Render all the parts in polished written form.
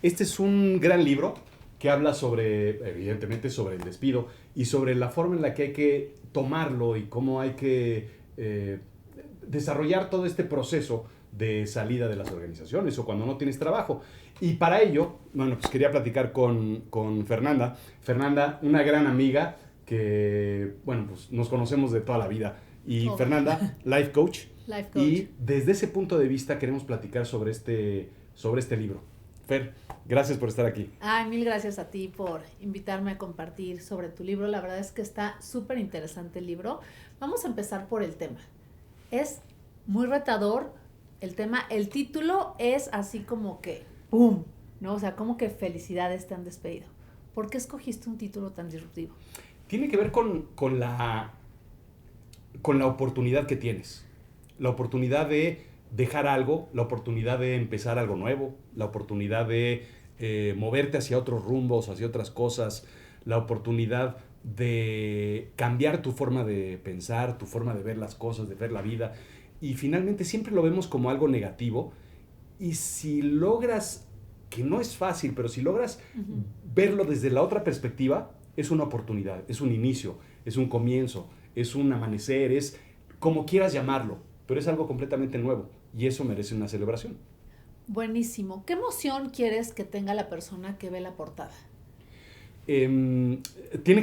Este es un gran libro que habla sobre, evidentemente, sobre el despido y sobre la forma en la que hay que tomarlo y cómo hay que desarrollar todo este proceso de salida de las organizaciones o cuando no tienes trabajo. Y para ello, bueno, pues quería platicar con Fernanda. Fernanda, una gran amiga que, bueno, pues nos conocemos de toda la vida. Y Obvio. Fernanda, life coach. Life coach. Y desde ese punto de vista queremos platicar sobre este libro. Fer, gracias por estar aquí. Ay, mil gracias a ti por invitarme a compartir sobre tu libro. La verdad es que está súper interesante el libro. Vamos a empezar por el tema. Es muy retador el tema. El título es así como que ¡pum! ¿No? O sea, como que felicidades te han despedido. ¿Por qué escogiste un título tan disruptivo? Tiene que ver con la oportunidad que tienes. La oportunidad de dejar algo, la oportunidad de empezar algo nuevo, la oportunidad de moverte hacia otros rumbos, hacia otras cosas, la oportunidad de cambiar tu forma de pensar, tu forma de ver las cosas, de ver la vida. Y finalmente siempre lo vemos como algo negativo. Y si logras, que no es fácil, pero si logras verlo desde la otra perspectiva, es una oportunidad, es un inicio, es un comienzo, es un amanecer, es como quieras llamarlo, pero es algo completamente nuevo y eso merece una celebración. Buenísimo. ¿Qué emoción quieres que tenga la persona que ve la portada? Tiene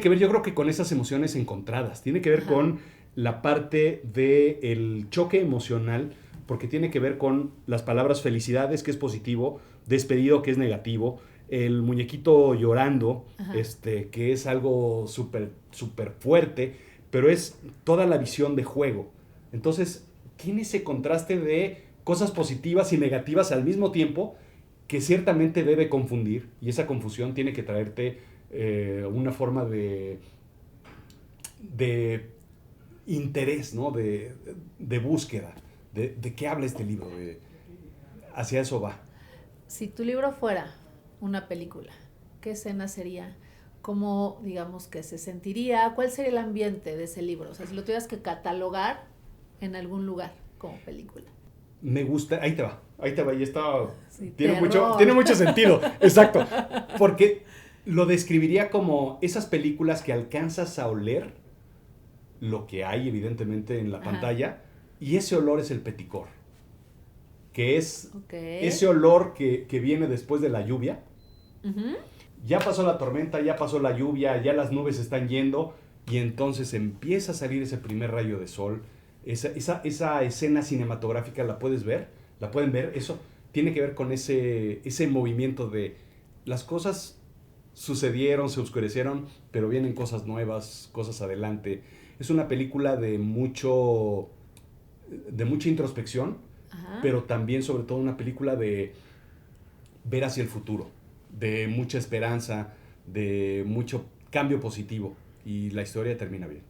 que ver, yo creo que con esas emociones encontradas, tiene que ver Ajá. con la parte del choque emocional, porque tiene que ver con las palabras felicidades, que es positivo, despedido, que es negativo, el muñequito llorando, Ajá. que es algo súper súper fuerte, pero es toda la visión de juego. Entonces, tiene ese contraste de cosas positivas y negativas al mismo tiempo que ciertamente debe confundir, y esa confusión tiene que traerte una forma de interés, ¿no? De búsqueda, de qué habla este libro, hacia eso va. Si tu libro fuera una película, ¿qué escena sería? ¿Cómo, digamos, que se sentiría? ¿Cuál sería el ambiente de ese libro? O sea, si lo tuvieras que catalogar en algún lugar como película. Me gusta, ahí te va, y está, Sí, tiene terror. mucho sentido, exacto, porque lo describiría como esas películas que alcanzas a oler lo que hay evidentemente en la Ajá. pantalla, y ese olor es el peticor, que es Ok. ese olor que viene después de la lluvia. Ujú. Ya pasó la tormenta, ya pasó la lluvia, ya las nubes están yendo y entonces empieza a salir ese primer rayo de sol. Esa escena cinematográfica la puedes ver, la pueden ver. Eso tiene que ver con ese movimiento de las cosas sucedieron, se oscurecieron, pero vienen cosas nuevas, cosas adelante. Es una película de mucha introspección, Ajá. pero también sobre todo una película de ver hacia el futuro, de mucha esperanza, de mucho cambio positivo y la historia termina bien.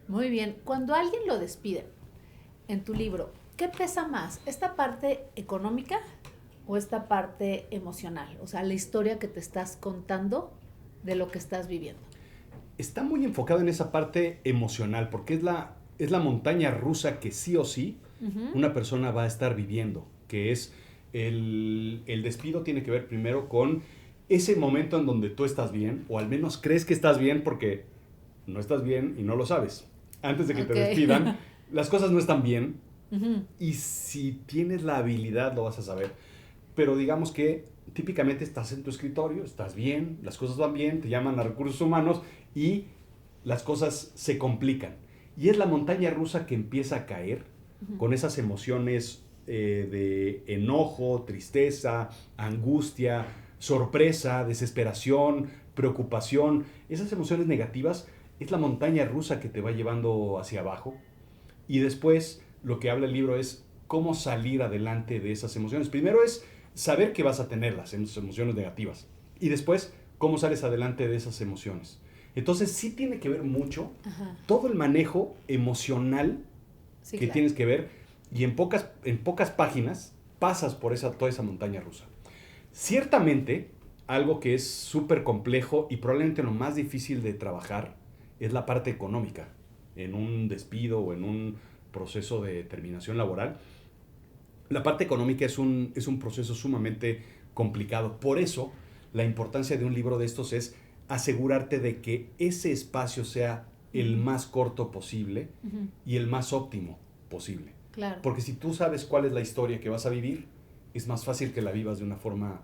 Muy bien. Cuando alguien lo despide en tu libro, ¿qué pesa más? ¿Esta parte económica o esta parte emocional? O sea, la historia que te estás contando de lo que estás viviendo. Está muy enfocado en esa parte emocional porque es la montaña rusa que sí o sí Ujú. una persona va a estar viviendo, que es el despido tiene que ver primero con ese momento en donde tú estás bien, o al menos crees que estás bien porque no estás bien y no lo sabes. Antes de que te Ok. despidan, las cosas no están bien, Ujú. y si tienes la habilidad lo vas a saber. Pero digamos que típicamente estás en tu escritorio, estás bien, las cosas van bien, te llaman a recursos humanos y las cosas se complican. Y es la montaña rusa que empieza a caer Ujú. con esas emociones de enojo, tristeza, angustia, sorpresa, desesperación, preocupación. Esas emociones negativas es la montaña rusa que te va llevando hacia abajo. Y después lo que habla el libro es cómo salir adelante de esas emociones. Primero es saber que vas a tenerlas, esas emociones negativas. Y después, cómo sales adelante de esas emociones. Entonces sí tiene que ver mucho Ajá. todo el manejo emocional Sí, que claro. tienes que ver, y en pocas páginas pasas por toda esa montaña rusa. Ciertamente, algo que es súper complejo y probablemente lo más difícil de trabajar es la parte económica en un despido o en un proceso de terminación laboral. La parte económica es un proceso sumamente complicado. Por eso, la importancia de un libro de estos es asegurarte de que ese espacio sea el más corto posible y el más óptimo posible. Claro. Porque si tú sabes cuál es la historia que vas a vivir, es más fácil que la vivas de una forma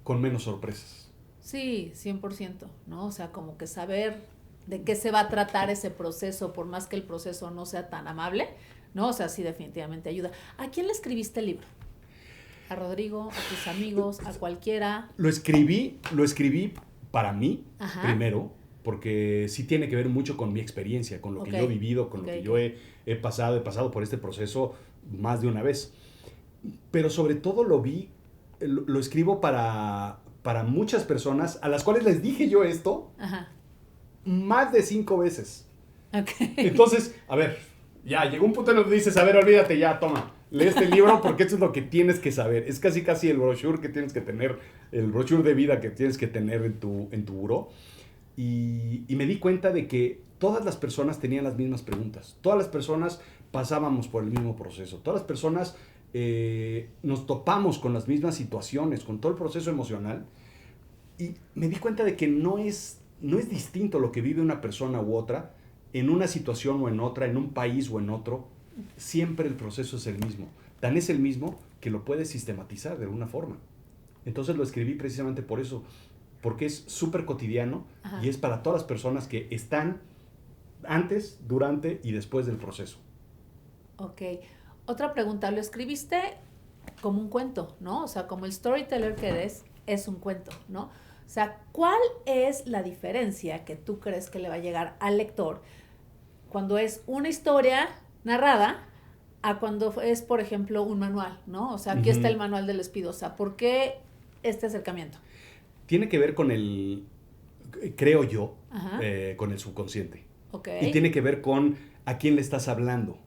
con menos sorpresas. Sí, 100%, ¿no? O sea, como que saber de qué se va a tratar ese proceso, por más que el proceso no sea tan amable, ¿no? O sea, sí definitivamente ayuda. ¿A quién le escribiste el libro? ¿A Rodrigo? ¿A tus amigos? ¿A cualquiera? Lo escribí para mí, Ajá. primero, porque sí tiene que ver mucho con mi experiencia, con lo que yo he vivido, con lo que yo he pasado por este proceso más de una vez. Pero sobre todo lo escribo para muchas personas a las cuales les dije yo esto más de 5 veces. Okay. Entonces, a ver, ya llegó un punto en donde dices, a ver, olvídate ya, toma, lee este libro porque esto es lo que tienes que saber. Es casi el brochure que tienes que tener, el brochure de vida que tienes que tener en tu buró. Y me di cuenta de que todas las personas tenían las mismas preguntas. Todas las personas pasábamos por el mismo proceso. Todas las personas nos topamos con las mismas situaciones, con todo el proceso emocional. Y me di cuenta de que no es distinto lo que vive una persona u otra en una situación o en otra, en un país o en otro. Siempre el proceso es el mismo. Tan es el mismo que lo puedes sistematizar de alguna forma. Entonces lo escribí precisamente por eso, porque es súper cotidiano y es para todas las personas que están antes, durante y después del proceso. Ok. Otra pregunta, lo escribiste como un cuento, ¿no? O sea, como el storyteller que eres, es un cuento, ¿no? O sea, ¿cuál es la diferencia que tú crees que le va a llegar al lector cuando es una historia narrada a cuando es, por ejemplo, un manual, ¿no? O sea, aquí está el manual del Speed. O sea, ¿por qué este acercamiento? Tiene que ver con creo yo, con el subconsciente. Okay. Y tiene que ver con a quién le estás hablando,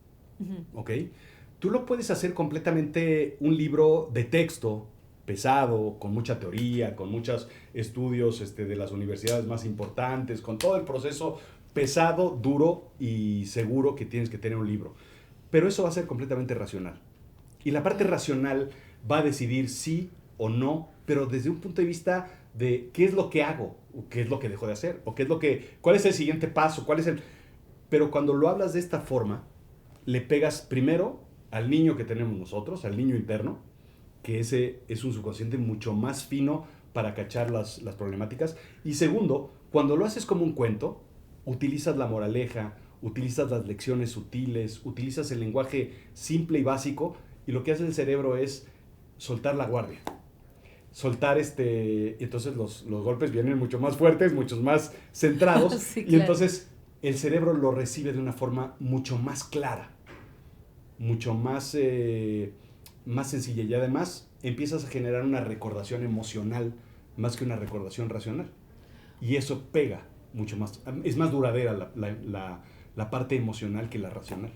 ¿ok? Tú lo puedes hacer completamente un libro de texto pesado, con mucha teoría, con muchos estudios de las universidades más importantes, con todo el proceso pesado, duro y seguro que tienes que tener un libro. Pero eso va a ser completamente racional. Y la parte racional va a decidir sí o no, pero desde un punto de vista de qué es lo que hago, o qué es lo que dejo de hacer, o cuál es el siguiente paso, Pero cuando lo hablas de esta forma, le pegas primero al niño que tenemos nosotros, al niño interno, que ese es un subconsciente mucho más fino para cachar las problemáticas. Y segundo, cuando lo haces como un cuento, utilizas la moraleja, utilizas las lecciones sutiles, utilizas el lenguaje simple y básico, y lo que hace el cerebro es soltar la guardia. Soltar entonces los golpes vienen mucho más fuertes, muchos más centrados, sí, claro. Y entonces el cerebro lo recibe de una forma mucho más clara, mucho más sencilla, y además empiezas a generar una recordación emocional más que una recordación racional, y eso pega mucho más, es más duradera la parte emocional que la racional.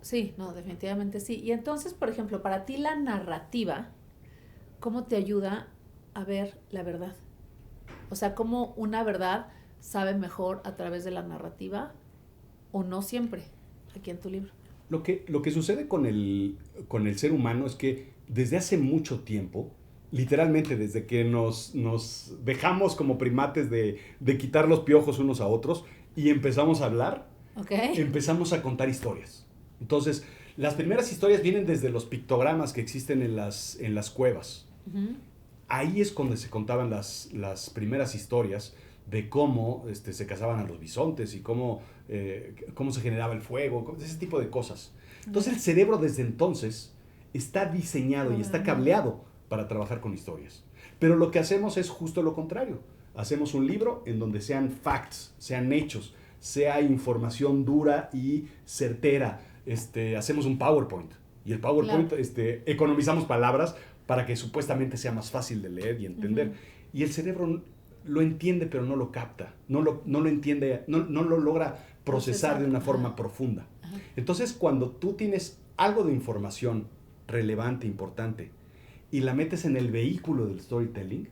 Sí, no, definitivamente sí. Y entonces, por ejemplo, para ti la narrativa, ¿cómo te ayuda a ver la verdad? O sea, ¿cómo una verdad sabe mejor a través de la narrativa o no siempre aquí en tu libro? Lo que sucede con el ser humano es que desde hace mucho tiempo, literalmente desde que nos dejamos como primates de quitar los piojos unos a otros y empezamos a hablar, empezamos a contar historias. Entonces, las primeras historias vienen desde los pictogramas que existen en las cuevas. Ahí es cuando se contaban las primeras historias de cómo se cazaban a los bisontes y cómo se generaba el fuego, ese tipo de cosas. Entonces el cerebro desde entonces está diseñado y está cableado para trabajar con historias. Pero lo que hacemos es justo lo contrario. Hacemos un libro en donde sean facts, sean hechos, sea información dura y certera. Hacemos un PowerPoint. Y el PowerPoint, economizamos palabras para que supuestamente sea más fácil de leer y entender. Y el cerebro lo entiende, pero no lo capta. No lo entiende, no lo logra procesar de una forma profunda. Entonces, cuando tú tienes algo de información relevante, importante, y la metes en el vehículo del storytelling,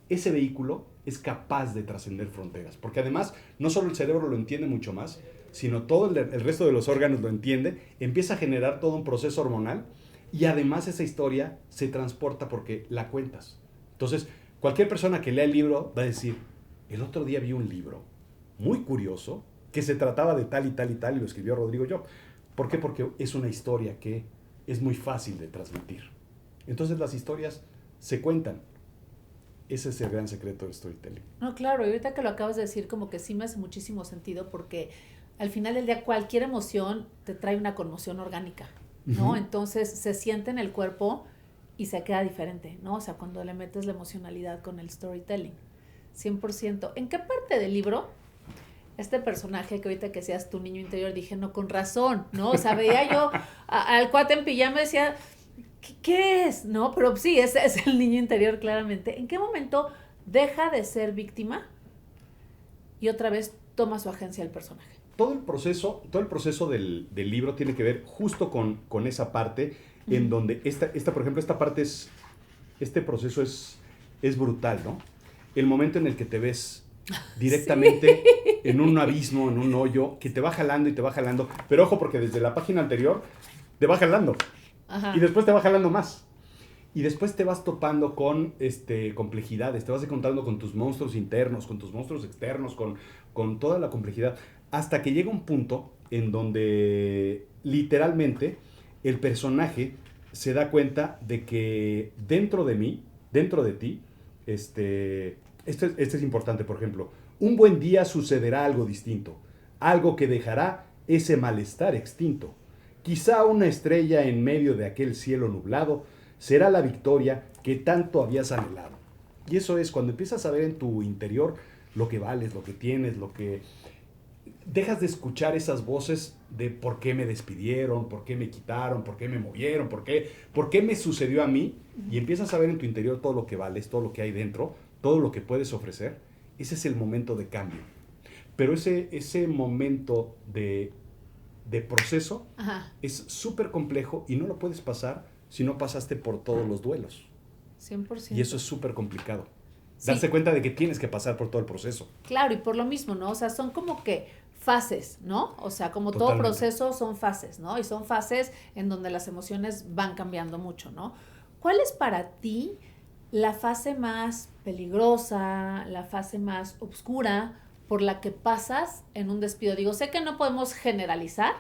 ese vehículo es capaz de trascender fronteras. Porque además, no solo el cerebro lo entiende mucho más, sino todo el resto de los órganos lo entiende, empieza a generar todo un proceso hormonal Y además esa historia se transporta porque la cuentas. Entonces, cualquier persona que lea el libro va a decir, el otro día vi un libro muy curioso que se trataba de tal y tal y tal y lo escribió Rodrigo Job. ¿Por qué? Porque es una historia que es muy fácil de transmitir. Entonces las historias se cuentan. Ese es el gran secreto del storytelling. No, claro, y ahorita que lo acabas de decir, como que sí me hace muchísimo sentido porque al final del día cualquier emoción te trae una conmoción orgánica, ¿no? Entonces se siente en el cuerpo y se queda diferente, ¿no? O sea, cuando le metes la emocionalidad con el storytelling, 100%. ¿En qué parte del libro este personaje que ahorita que seas tu niño interior, dije, no, con razón, ¿no? O sea, veía yo al cuate en pijama y decía, ¿qué es? ¿No? Pero sí, ese es el niño interior claramente. ¿En qué momento deja de ser víctima y otra vez toma su agencia el personaje? Todo el proceso del libro tiene que ver justo con esa parte en donde por ejemplo, esta parte este proceso es brutal, ¿no? El momento en el que te ves directamente en un abismo, en un hoyo, que te va jalando y te va jalando, pero ojo porque desde la página anterior te va jalando. Ajá. Y después te va jalando más. Y después te vas topando con complejidades, te vas encontrando con tus monstruos internos, con tus monstruos externos, con toda la complejidad, hasta que llega un punto en donde literalmente el personaje se da cuenta de que dentro de mí, dentro de ti, esto es importante, por ejemplo, un buen día sucederá algo distinto, algo que dejará ese malestar extinto. Quizá una estrella en medio de aquel cielo nublado será la victoria que tanto habías anhelado. Y eso es cuando empiezas a ver en tu interior lo que vales, lo que tienes, lo que... Dejas de escuchar esas voces de por qué me despidieron, por qué me quitaron, por qué me movieron, por qué me sucedió a mí, y empiezas a ver en tu interior todo lo que vales, todo lo que hay dentro, todo lo que puedes ofrecer. Ese es el momento de cambio. Pero ese momento de proceso es súper complejo y no lo puedes pasar si no pasaste por todos los duelos. 100%. Y eso es súper complicado. Sí. Darse cuenta de que tienes que pasar por todo el proceso. Claro, y por lo mismo, ¿no? O sea, son como que fases, ¿no? O sea, como Totalmente. todo proceso son fases, ¿no? Y son fases en donde las emociones van cambiando mucho, ¿no? ¿Cuál es para ti la fase más peligrosa, la fase más oscura por la que pasas en un despido? Digo, sé que no podemos generalizar,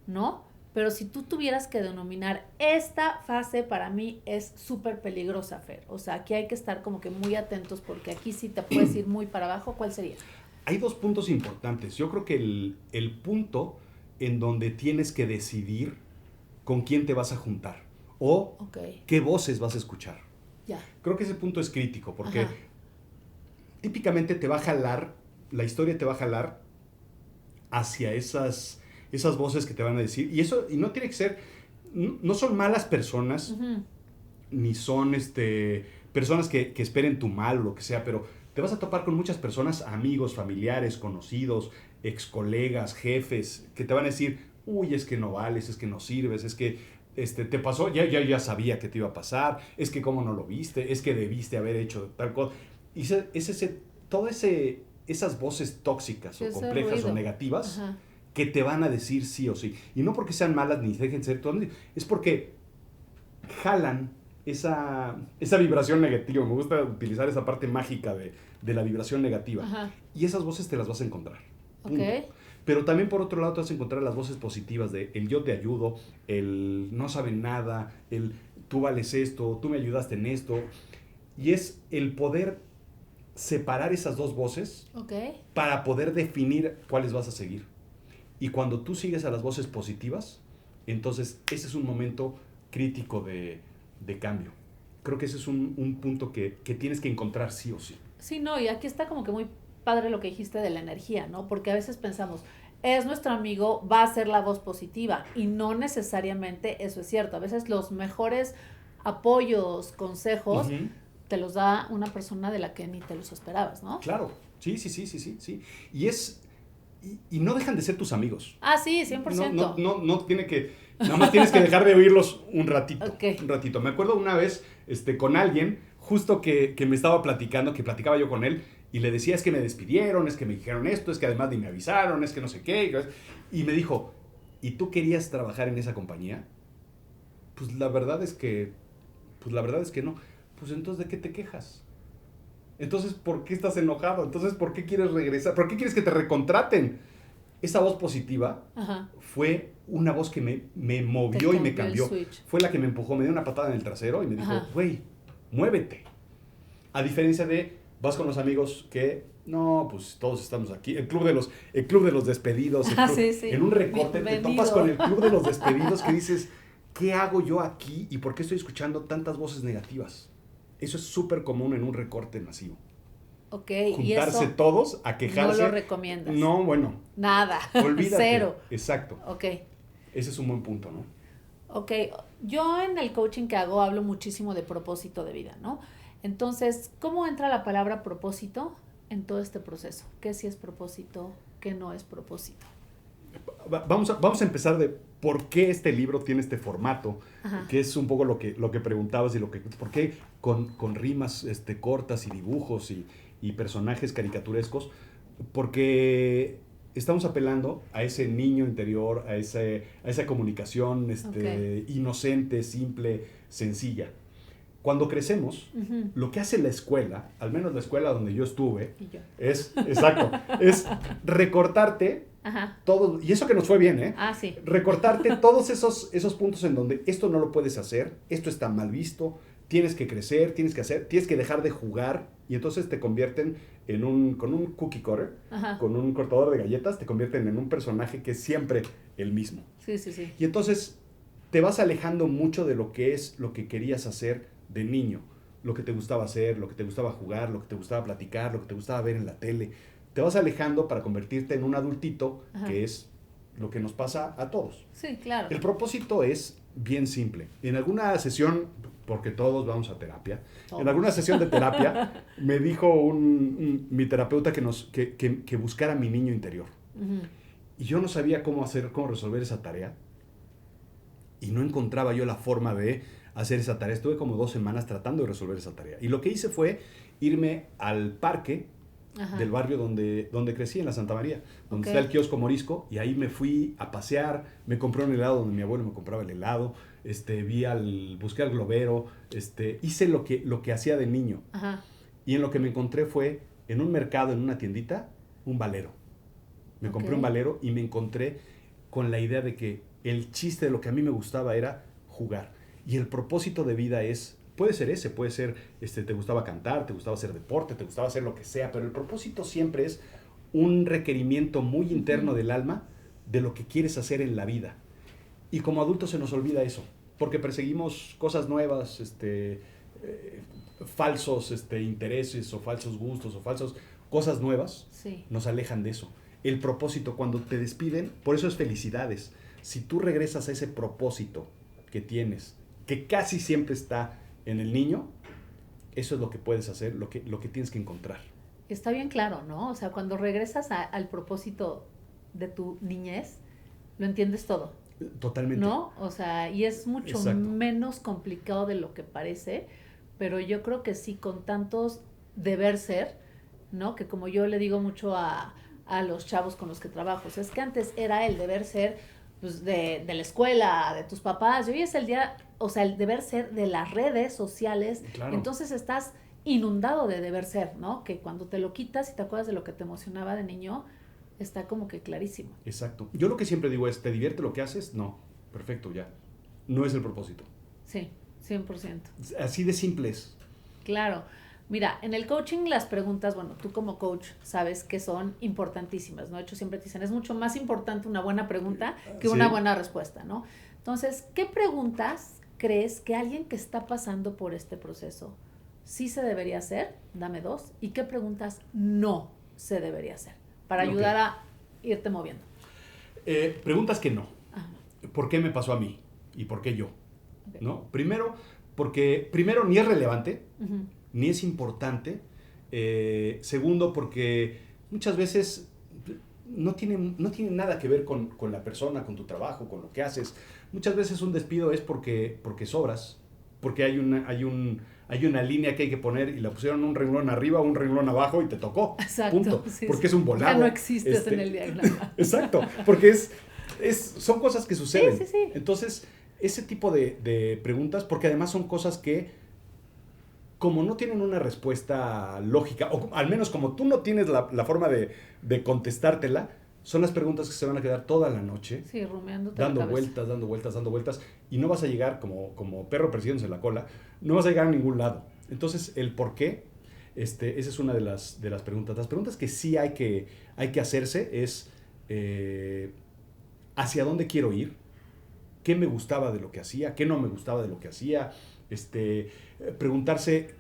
¿no? Pero si tú tuvieras que denominar esta fase, para mí es súper peligrosa, Fer. O sea, aquí hay que estar como que muy atentos porque aquí sí te puedes ir muy para abajo. ¿Cuál sería? Hay dos puntos importantes. Yo creo que el punto en donde tienes que decidir con quién te vas a juntar o qué voces vas a escuchar. Ya. Creo que ese punto es crítico porque típicamente te va a jalar, la historia te va a jalar hacia esas voces que te van a decir, y no tiene que ser, no son malas personas, ni son personas que esperen tu mal o lo que sea, pero te vas a topar con muchas personas, amigos, familiares, conocidos, ex colegas, jefes, que te van a decir, uy, es que no vales, es que no sirves, es que te pasó, ya sabía que te iba a pasar, es que cómo no lo viste, es que debiste haber hecho tal cosa. Y todas esas voces tóxicas o complejas o negativas que te van a decir sí o sí. Y no porque sean malas ni dejen de ser todas, es porque jalan esa vibración negativa. Me gusta utilizar esa parte mágica de la vibración negativa. Y esas voces te las vas a encontrar. Pero también por otro lado te vas a encontrar las voces positivas de el yo te ayudo, el no saben nada, el tú vales esto, tú me ayudaste en esto. Y es el poder separar esas dos voces para poder definir cuáles vas a seguir. Y cuando tú sigues a las voces positivas, entonces ese es un momento crítico de cambio. Creo que ese es un punto que tienes que encontrar sí o sí. Sí, no, y aquí está como que muy padre lo que dijiste de la energía, ¿no? Porque a veces pensamos, es nuestro amigo, va a ser la voz positiva, y no necesariamente eso es cierto. A veces los mejores apoyos, consejos, te los da una persona de la que ni te los esperabas, ¿no? Claro, sí. Y no dejan de ser tus amigos. Ah, sí, 100%. No tiene que... Nada más tienes que dejar de oírlos un ratito. Un ratito. Me acuerdo una vez con alguien, justo que me estaba platicando, que platicaba yo con él, y le decía, es que me despidieron, es que me dijeron esto, es que además ni me avisaron, es que no sé qué. Y me dijo, ¿y tú querías trabajar en esa compañía? Pues la verdad es que no. Pues entonces, ¿de qué te quejas? Entonces, ¿por qué estás enojado? Entonces, ¿por qué quieres regresar? ¿Por qué quieres que te recontraten? Esa voz positiva fue una voz que me movió y me cambió. Fue la que me empujó, me dio una patada en el trasero y me dijo, güey, muévete. A diferencia de, vas con los amigos que, no, pues todos estamos aquí. El club de los despedidos. En un recorte te topas con el club de los despedidos que dices, ¿qué hago yo aquí y por qué estoy escuchando tantas voces negativas? Eso es súper común en un recorte masivo. Ok, juntarse y eso todos a quejarse. no lo recomiendas. No, bueno. Nada. Olvídate. Cero. Exacto. Ok. Ese es un buen punto, ¿no? Ok, yo en el coaching que hago hablo muchísimo de propósito de vida, ¿no? Entonces, ¿cómo entra la palabra propósito en todo este proceso? ¿Qué sí es propósito? ¿Qué no es propósito? Vamos a empezar de por qué este libro tiene este formato, que es un poco lo que preguntabas y por qué con rimas cortas y dibujos y personajes caricaturescos, porque estamos apelando a ese niño interior, a esa comunicación inocente, simple, sencilla. Cuando crecemos, lo que hace la escuela, al menos la escuela donde yo estuve, es recortarte todo, y eso que nos fue bien, ¿eh? Sí. Recortarte todos esos puntos en donde esto no lo puedes hacer, esto está mal visto, tienes que crecer, tienes que dejar de jugar, y entonces te convierten con un cookie cutter, con un cortador de galletas, te convierten en un personaje que es siempre el mismo. Sí. Y entonces te vas alejando mucho de lo que es lo que querías hacer de niño, lo que te gustaba hacer, lo que te gustaba jugar, lo que te gustaba platicar, lo que te gustaba ver en la tele. Te vas alejando para convertirte en un adultito, que es lo que nos pasa a todos. Sí, claro. El propósito es bien simple. En alguna sesión, porque todos vamos a terapia, en alguna sesión de terapia me dijo mi terapeuta que buscara a mi niño interior. Y yo no sabía cómo resolver esa tarea. Y no encontraba yo la forma de hacer esa tarea. Estuve como 2 semanas tratando de resolver esa tarea. Y lo que hice fue irme al parque del barrio donde crecí, en la Santa María, donde está el kiosco Morisco, y ahí me fui a pasear, me compré un helado donde mi abuelo me compraba el helado, busqué al globero, hice lo que hacía de niño. Y en lo que me encontré fue, en un mercado, en una tiendita, un valero. Me compré un valero y me encontré con la idea de que el chiste de lo que a mí me gustaba era jugar. Y el propósito de vida puede ser te gustaba cantar, te gustaba hacer deporte, te gustaba hacer lo que sea, pero el propósito siempre es un requerimiento muy interno del alma de lo que quieres hacer en la vida. Y como adultos se nos olvida eso, porque perseguimos cosas nuevas, falsos intereses o falsos gustos o falsas cosas nuevas, nos alejan de eso. El propósito, cuando te despiden, por eso es felicidades. Si tú regresas a ese propósito que tienes, que casi siempre está en el niño, eso es lo que puedes hacer, lo que tienes que encontrar. Está bien claro, ¿no? O sea, cuando regresas al propósito de tu niñez, lo entiendes todo. Totalmente. ¿No? O sea, y es mucho menos complicado de lo que parece, pero yo creo que sí, con tantos deber ser, ¿no? Que como yo le digo mucho a los chavos con los que trabajo, o sea, es que antes era el deber ser, pues, de la escuela, de tus papás, y hoy es el día, o sea, el deber ser de las redes sociales. Claro. Entonces estás inundado de deber ser, ¿no? Que cuando te lo quitas y te acuerdas de lo que te emocionaba de niño, está como que clarísimo. Exacto. Yo lo que siempre digo es, ¿te divierte lo que haces? No. Perfecto, ya. No es el propósito. Sí, 100%. Así de simple es. Claro. Mira, en el coaching las preguntas, bueno, tú como coach sabes que son importantísimas, ¿no? De hecho, siempre te dicen, es mucho más importante una buena pregunta que una buena respuesta, ¿no? Entonces, ¿qué preguntas crees que alguien que está pasando por este proceso sí se debería hacer? Dame 2. ¿Y qué preguntas no se debería hacer? Para ayudar a irte moviendo. Preguntas que no. ¿Por qué me pasó a mí? ¿Y por qué yo? ¿No? Primero, ni es relevante, ni es importante. Segundo, porque muchas veces no tiene nada que ver con la persona, con tu trabajo, con lo que haces. Muchas veces un despido es porque sobras, porque hay una línea que hay que poner y la pusieron un renglón arriba o un renglón abajo y te tocó. Exacto. Punto. Porque es un volado. Ya no existes en el diagrama. Exacto. Porque son cosas que suceden. Sí. Entonces, ese tipo de preguntas, porque además son cosas que, como no tienen una respuesta lógica, o al menos como tú no tienes la forma de contestártela, son las preguntas que se van a quedar toda la noche. Sí, rumiándote Dando la cabeza. vueltas, dando vueltas, dando vueltas, y no vas a llegar como perro persiguiéndose la cola, no vas a llegar a ningún lado. Entonces, el por qué, esa es una de las preguntas. Las preguntas que sí hay que hacerse es, ¿hacia dónde quiero ir? ¿Qué me gustaba de lo que hacía? ¿Qué no me gustaba de lo que hacía? Preguntarse,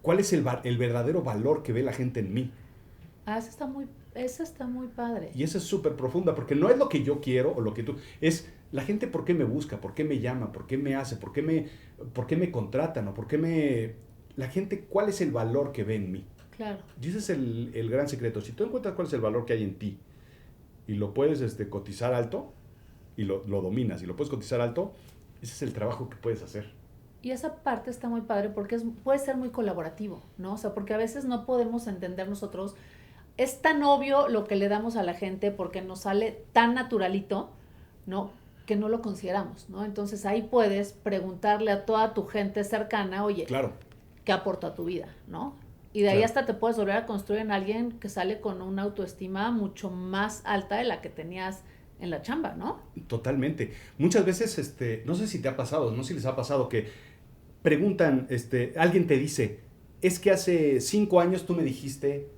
¿cuál es el verdadero valor que ve la gente en mí? Ah, esa está muy padre. Y esa es súper profunda, porque no es lo que yo quiero o lo que tú... Es la gente por qué me busca, por qué me llama, por qué me hace, por qué me contratan, o por qué me... La gente, ¿cuál es el valor que ve en mí? Claro. Y ese es el gran secreto. Si tú encuentras cuál es el valor que hay en ti y lo puedes cotizar alto, y lo dominas y lo puedes cotizar alto, ese es el trabajo que puedes hacer. Y esa parte está muy padre porque puede ser muy colaborativo, ¿no? O sea, porque a veces no podemos entender nosotros. Es tan obvio lo que le damos a la gente porque nos sale tan naturalito, ¿no? Que no lo consideramos, ¿no? Entonces ahí puedes preguntarle a toda tu gente cercana, oye, Claro. ¿qué aporta a tu vida, ¿no? Y de ahí Claro. hasta te puedes volver a construir en alguien que sale con una autoestima mucho más alta de la que tenías en la chamba, ¿no? Totalmente. Muchas veces, no sé si te ha pasado, no sé si les ha pasado que preguntan, alguien te dice, es que hace 5 años tú me dijiste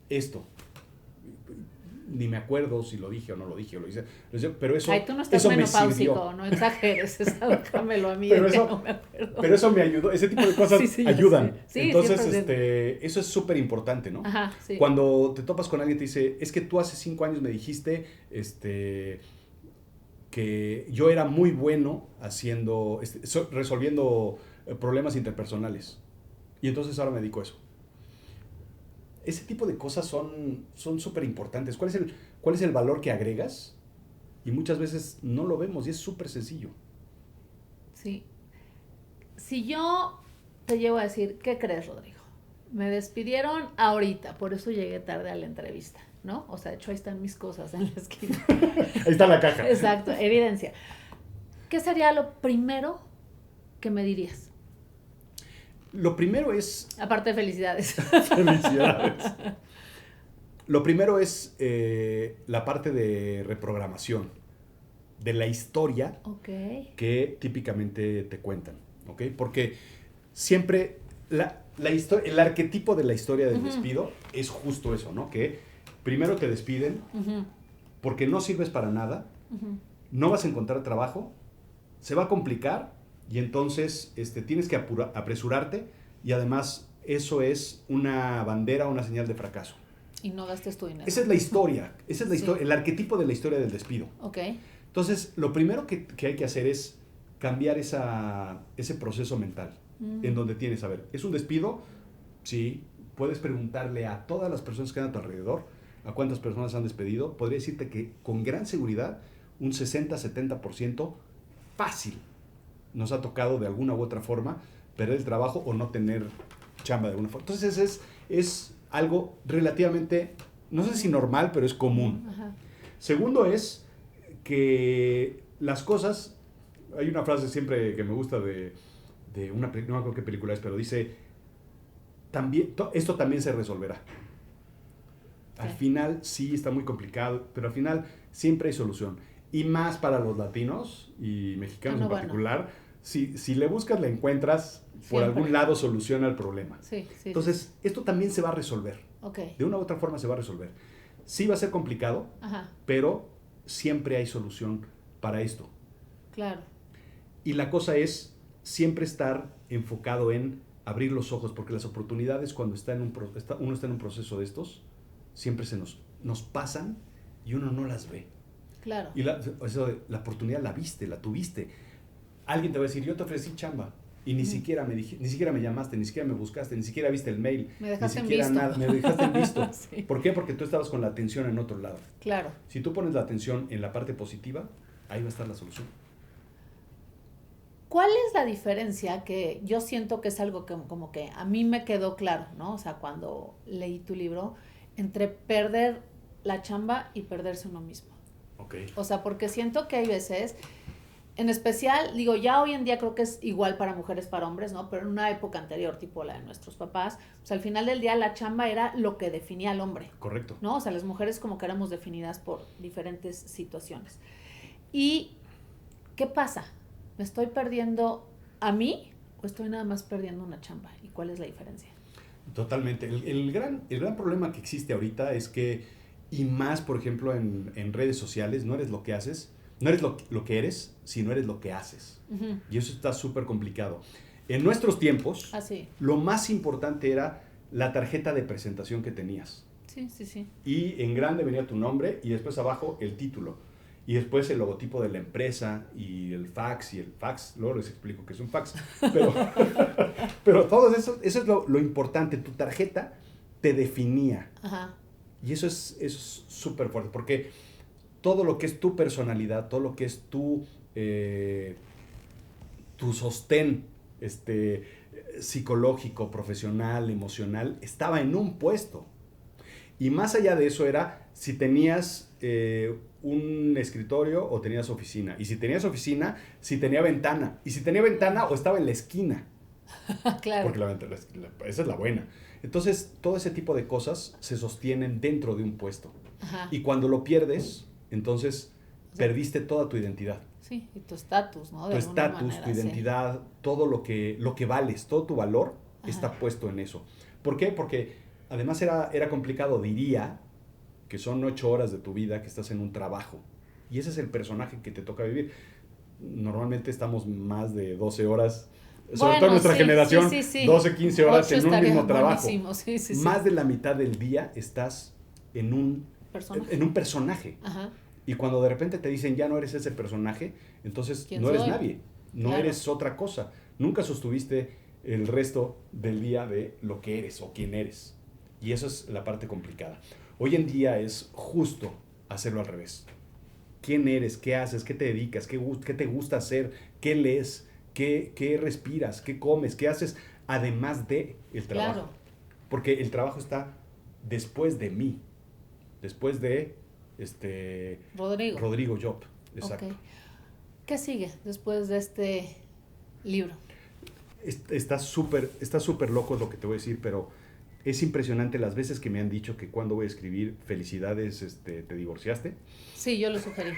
esto. Ni me acuerdo si lo dije o no lo dije, pero eso, ay, tú no estás eso me menopáusico, sirvió. no exageres, déjamelo a mí, Pero de que eso, no me acuerdo. pero eso me ayudó, ese tipo de cosas Sí, ya ayudan. sé. Sí, Entonces, 100%. eso es súper importante, ¿no? Ajá, sí. Cuando te topas con alguien que te dice, es que tú hace 5 años me dijiste, que yo era muy bueno resolviendo problemas interpersonales. Y entonces ahora me dedico a eso. Ese tipo de cosas son súper importantes. ¿Cuál es el valor que agregas? Y muchas veces no lo vemos y es súper sencillo. Sí. Si yo te llevo a decir, ¿qué crees, Rodrigo? Me despidieron ahorita, por eso llegué tarde a la entrevista, ¿no? O sea, de hecho ahí están mis cosas en la esquina. Ahí está la caja. Exacto, evidencia. ¿Qué sería lo primero que me dirías? Lo primero es... Aparte de felicidades. Felicidades. Lo primero es la parte de reprogramación, de la historia Ok. que típicamente te cuentan, ¿ok? Porque siempre el arquetipo de la historia del despido es justo eso, ¿no? Que primero te despiden porque no sirves para nada, no vas a encontrar trabajo, se va a complicar y entonces tienes que apresurarte y además eso es una bandera, una señal de fracaso. Y no gastes tu dinero. Esa es la historia, Sí. el arquetipo de la historia del despido. Ok. Entonces, lo primero que hay que hacer es cambiar ese proceso mental, en donde tienes, a ver, ¿es un despido? Sí, puedes preguntarle a todas las personas que están a tu alrededor, a cuántas personas han despedido, podría decirte que con gran seguridad, un 60-70% fácil nos ha tocado de alguna u otra forma perder el trabajo o no tener chamba de alguna forma. Entonces, es algo relativamente, no sé si normal, pero es común. Ajá. Segundo es que las cosas, hay una frase siempre que me gusta de una película, no me acuerdo qué película es, pero dice, esto también se resolverá. Al final sí está muy complicado, pero al final siempre hay solución. Y más para los latinos y mexicanos en particular, si le buscas, le encuentras, por algún lado soluciona el problema. Sí. Entonces, esto también se va a resolver. Okay. De una u otra forma se va a resolver. Sí va a ser complicado, pero siempre hay solución para esto. Claro. Y la cosa es siempre estar enfocado en abrir los ojos, porque las oportunidades cuando uno está en un proceso de estos, siempre nos pasan y uno no las ve. Claro. Y la oportunidad la viste, la tuviste. Alguien te va a decir, yo te ofrecí chamba. Y ni siquiera me llamaste, ni siquiera me buscaste, ni siquiera viste el mail. Me dejaste ni siquiera en visto. Nada, me dejaste en visto. Sí. ¿Por qué? Porque tú estabas con la atención en otro lado. Claro. Si tú pones la atención en la parte positiva, ahí va a estar la solución. ¿Cuál es la diferencia? Que yo siento que es algo que como que a mí me quedó claro, ¿no? O sea, cuando leí tu libro, entre perder la chamba y perderse uno mismo. Ok. O sea, porque siento que hay veces En especial, digo, ya hoy en día creo que es igual para mujeres, para hombres, ¿no? Pero en una época anterior, tipo la de nuestros papás, pues al final del día la chamba era lo que definía al hombre. Correcto. ¿No? O sea, las mujeres como que éramos definidas por diferentes situaciones. ¿Y qué pasa? ¿Me estoy perdiendo a mí o estoy nada más perdiendo una chamba? ¿Y cuál es la diferencia? Totalmente. El gran problema que existe ahorita es que, y más, por ejemplo, en redes sociales, no eres lo que haces, no eres lo que eres, sino eres lo que haces. Uh-huh. Y eso está súper complicado. En nuestros tiempos, lo más importante era la tarjeta de presentación que tenías. Sí, sí, sí. Y en grande venía tu nombre y después abajo el título. Y después el logotipo de la empresa y el fax. Luego les explico qué es un fax. Pero todo eso es lo importante. Tu tarjeta te definía. Ajá. Y eso es súper fuerte, porque todo lo que es tu personalidad, todo lo que es tu sostén psicológico, profesional, emocional, estaba en un puesto. Y más allá de eso era si tenías un escritorio o tenías oficina. Y si tenías oficina, si tenía ventana. Y si tenía ventana o estaba en la esquina. Claro. Porque esa es la buena. Entonces, todo ese tipo de cosas se sostienen dentro de un puesto. Ajá. Y cuando lo pierdes, entonces perdiste toda tu identidad. Sí, y tu estatus, ¿no? Tu estatus, tu identidad, sí. Todo lo que vales, todo tu valor está puesto en eso. ¿Por qué? Porque además era complicado, diría, que son 8 horas de tu vida que estás en un trabajo. Y ese es el personaje que te toca vivir. Normalmente estamos más de 12 horas, sobre todo en nuestra generación, 12, 15 horas en un mismo trabajo. Sí. Más de la mitad del día estás en un personaje. Ajá. Y cuando de repente te dicen ya no eres ese personaje, entonces no eres nadie, no eres otra cosa. Nunca sostuviste el resto del día de lo que eres o quién eres. Y eso es la parte complicada. Hoy en día es justo hacerlo al revés. ¿Quién eres? ¿Qué haces? ¿Qué te dedicas? ¿Qué te gusta hacer? ¿Qué lees? ¿Qué respiras? ¿Qué comes? ¿Qué haces? Además de el trabajo. Claro. Porque el trabajo está después de mí. Después de Rodrigo Job. Exacto. Okay. ¿Qué sigue después de este libro? Está súper loco lo que te voy a decir, pero es impresionante las veces que me han dicho que cuando voy a escribir felicidades, ¿te divorciaste? Sí, yo lo sugerí.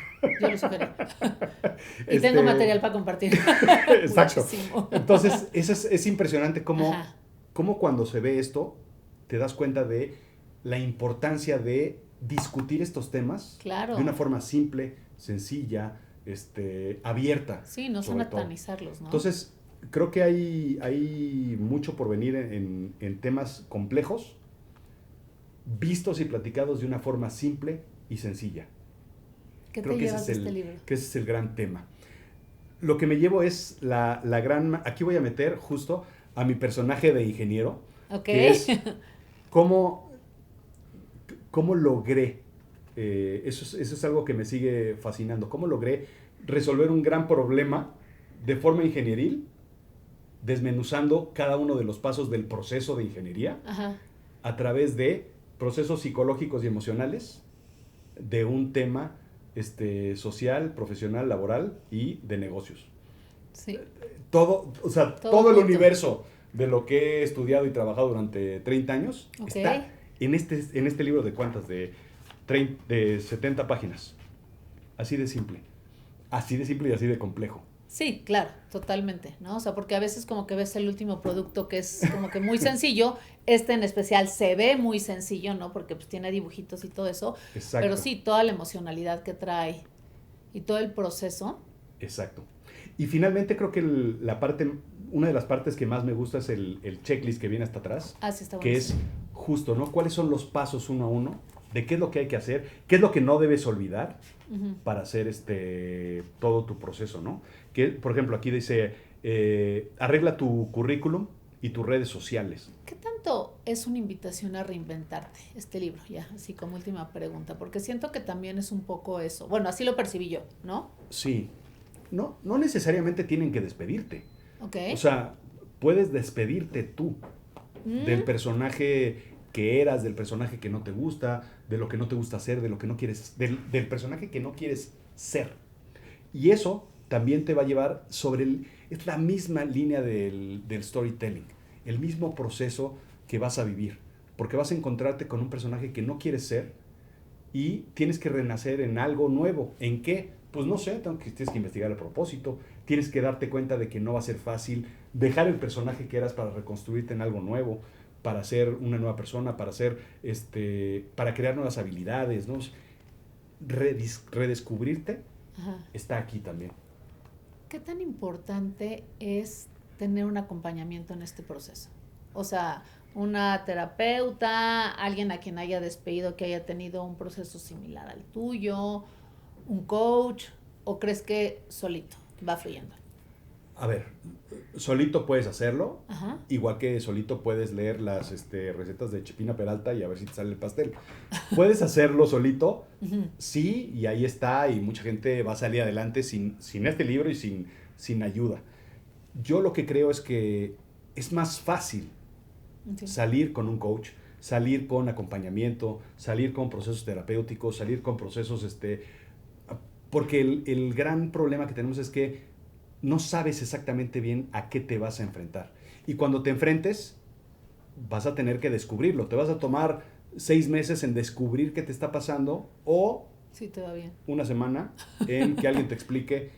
Y tengo material para compartir. Exacto. Muchísimo. Entonces, es impresionante cómo cuando se ve esto, te das cuenta de la importancia de discutir estos temas de una forma simple, sencilla, abierta. Sí, no satanizarlos, ¿no? Entonces, creo que hay mucho por venir en temas complejos, vistos y platicados de una forma simple y sencilla. ¿Qué te llevas de este libro? Que ese es el gran tema. Lo que me llevo es la gran... Aquí voy a meter justo a mi personaje de ingeniero, que es cómo logré, eso es algo que me sigue fascinando, cómo logré resolver un gran problema de forma ingenieril, desmenuzando cada uno de los pasos del proceso de ingeniería a través de procesos psicológicos y emocionales de un tema social, profesional, laboral y de negocios. Sí. Todo el universo de lo que he estudiado y trabajado durante 30 años está en este libro de ¿cuántas? De 70 páginas. Así de simple y así de complejo. Sí, claro, totalmente, ¿no? O sea, porque a veces como que ves el último producto que es como que muy sencillo, en especial se ve muy sencillo, ¿no? Porque pues tiene dibujitos y todo eso. Exacto. Pero sí, toda la emocionalidad que trae y todo el proceso. Exacto. Y finalmente creo que una de las partes que más me gusta es el checklist que viene hasta atrás. Sí, está que es justo, ¿no? ¿Cuáles son los pasos uno a uno? De qué es lo que hay que hacer, qué es lo que no debes olvidar para hacer todo tu proceso, ¿no? Que, por ejemplo, aquí dice, arregla tu currículum y tus redes sociales. ¿Qué tanto es una invitación a reinventarte este libro? Ya, así como última pregunta, porque siento que también es un poco eso. Bueno, así lo percibí yo, ¿no? Sí. No necesariamente tienen que despedirte. Okay. O sea, puedes despedirte tú del personaje que eras, del personaje que no te gusta, de lo que no te gusta hacer, de lo que no quieres, del personaje que no quieres ser. Y eso también te va a llevar es la misma línea del storytelling, el mismo proceso que vas a vivir, porque vas a encontrarte con un personaje que no quieres ser y tienes que renacer en algo nuevo. ¿En qué? Pues no sé, tienes que investigar el propósito, tienes que darte cuenta de que no va a ser fácil dejar el personaje que eras para reconstruirte en algo nuevo, para ser una nueva persona, para crear nuevas habilidades, ¿no? Redescubrirte. Ajá. Está aquí también. ¿Qué tan importante es tener un acompañamiento en este proceso? O sea, una terapeuta, alguien a quien haya despedido que haya tenido un proceso similar al tuyo, un coach, ¿o crees que solito va fluyendo? A ver, solito puedes hacerlo, ajá, igual que solito puedes leer las recetas de Chepina Peralta y a ver si te sale el pastel. Puedes hacerlo solito, uh-huh, sí, y ahí está, y mucha gente va a salir adelante sin este libro y sin ayuda. Yo lo que creo es que es más fácil, sí, salir con un coach, salir con acompañamiento, salir con procesos terapéuticos, salir con procesos, porque el gran problema que tenemos es que no sabes exactamente bien a qué te vas a enfrentar. Y cuando te enfrentes, vas a tener que descubrirlo. Te vas a tomar 6 meses en descubrir qué te está pasando o sí, te va bien, una semana en que alguien te explique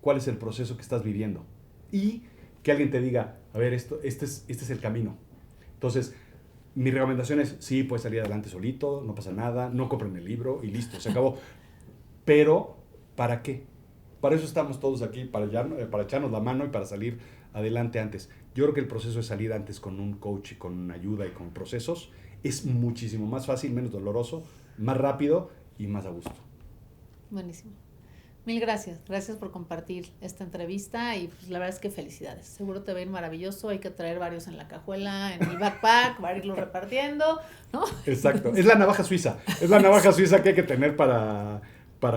cuál es el proceso que estás viviendo. Y que alguien te diga, a ver, este es el camino. Entonces, mi recomendación es, sí, puedes salir adelante solito, no pasa nada, no compren el libro y listo, se acabó. Pero, ¿para qué? Para eso estamos todos aquí, para echarnos la mano y para salir adelante antes. Yo creo que el proceso de salir antes con un coach y con ayuda y con procesos es muchísimo más fácil, menos doloroso, más rápido y más a gusto. Buenísimo. Mil gracias. Gracias por compartir esta entrevista y pues la verdad es que felicidades. Seguro te va a ir maravilloso. Hay que traer varios en la cajuela, en el backpack, para irlos repartiendo, ¿no? Exacto. Es la navaja suiza. Es la navaja suiza que hay que tener para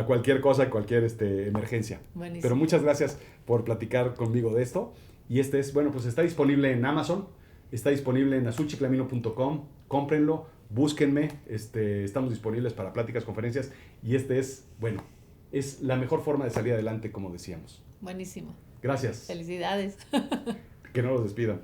cualquier cosa, cualquier emergencia. Buenísimo. Pero muchas gracias por platicar conmigo de esto. Y pues está disponible en Amazon, está disponible en azulchiclamino.com. Cómprenlo, búsquenme. Estamos disponibles para pláticas, conferencias. Y es la mejor forma de salir adelante, como decíamos. Buenísimo. Gracias. Felicidades. Que no los despidan.